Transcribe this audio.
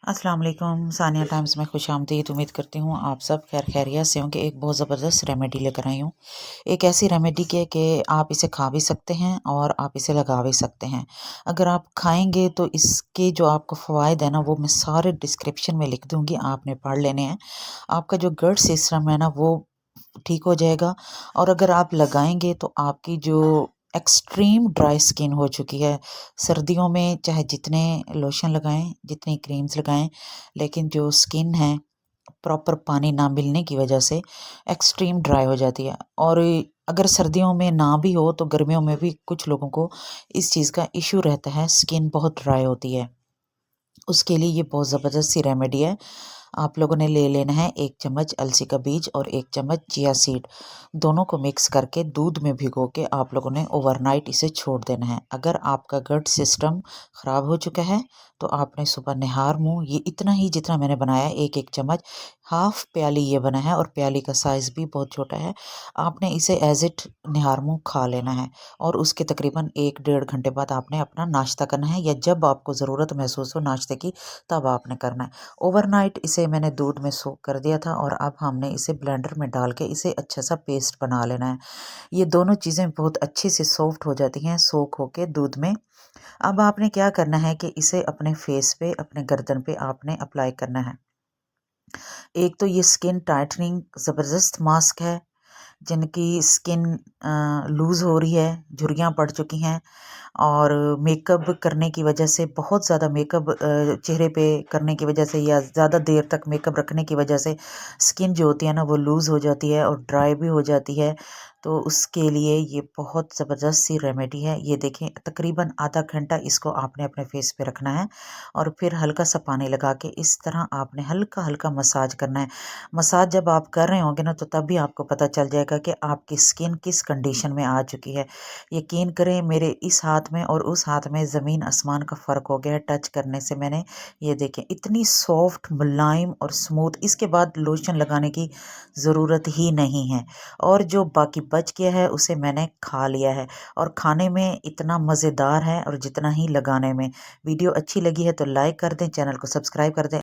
अस्सलाम वालेकुम। सानिया टाइम्स में खुशामदीद। उम्मीद करती हूँ आप सब खैर खैरियत से होंगे। एक बहुत ज़बरदस्त रेमेडी लेकर आई हूँ। एक ऐसी रेमेडी के कि आप इसे खा भी सकते हैं और आप इसे लगा भी सकते हैं। अगर आप खाएंगे तो इसके जो आपको फ़वाइद है ना, वो मैं सारे डिस्क्रिप्शन में लिख दूँगी, आपने पढ़ लेने हैं। आपका जो गट सिस्टम है ना, वो ठीक हो जाएगा। और अगर आप लगाएंगे तो आपकी जो एक्सट्रीम ड्राई स्किन हो चुकी है, सर्दियों में चाहे जितने लोशन लगाएं, जितनी क्रीम्स लगाएं, लेकिन जो स्किन है प्रॉपर पानी ना मिलने की वजह से एक्सट्रीम ड्राई हो जाती है। और अगर सर्दियों में ना भी हो तो गर्मियों में भी कुछ लोगों को इस चीज़ का इशू रहता है, स्किन बहुत ड्राई होती है। उसके लिए ये बहुत ज़बरदस्त सी रेमेडी है। आप लोगों ने ले लेना है 1 चम्मच अलसी का बीज और 1 चम्मच चिया सीड। दोनों को मिक्स करके दूध में भिगो के आप लोगों ने ओवरनाइट इसे छोड़ देना है। अगर आपका गट सिस्टम ख़राब हो चुका है तो आपने सुबह निहार मुँह ये इतना ही जितना मैंने बनाया, 1-1 चम्मच, हाफ़ प्याली ये बना है और प्याली का साइज़ भी बहुत छोटा है। आपने इसे एज़ इट निहार मुँह खा लेना है और उसके तकरीबन 1 डेढ़ घंटे बाद आपने अपना नाश्ता करना है, या जब आपको ज़रूरत महसूस हो नाश्ते की तब आपने करना है। ओवरनाइट इसे मैंने दूध में सोक कर दिया था और अब हमने इसे ब्लेंडर में डाल के इसे अच्छा सा पेस्ट बना लेना है। ये दोनों चीज़ें बहुत अच्छे से सॉफ्ट हो जाती हैं सोक होके दूध में। अब आपने क्या करना है कि इसे अपने फेस पे, अपने गर्दन पे आपने अप्लाई करना है। एक तो ये स्किन टाइटनिंग ज़बरदस्त मास्क है। जिनकी स्किन लूज़ हो रही है, झुर्रियाँ पड़ चुकी हैं और मेकअप करने की वजह से, बहुत ज़्यादा मेकअप चेहरे पे करने की वजह से या ज़्यादा देर तक मेकअप रखने की वजह से स्किन जो होती है ना, वो लूज़ हो जाती है और ड्राई भी हो जाती है। तो उसके लिए ये बहुत ज़बरदस्त सी रेमेडी है। ये देखें, तकरीबन आधा घंटा इसको आपने अपने फेस पे रखना है और फिर हल्का सा पानी लगा के इस तरह आपने हल्का हल्का मसाज करना है। मसाज जब आप कर रहे होंगे ना, तो तब भी आपको पता चल जाएगा कि आपकी स्किन किस कंडीशन में आ चुकी है। यकीन करें, मेरे इस हाथ में और उस हाथ में ज़मीन आसमान का फ़र्क हो गया है टच करने से। मैंने ये देखें, इतनी सॉफ्ट, मुलायम और स्मूथ। इसके बाद लोशन लगाने की ज़रूरत ही नहीं है। और जो बाकी बच गया है उसे मैंने खा लिया है और खाने में इतना मज़ेदार है और जितना ही लगाने में। वीडियो अच्छी लगी है तो लाइक कर दें, चैनल को सब्सक्राइब कर दें।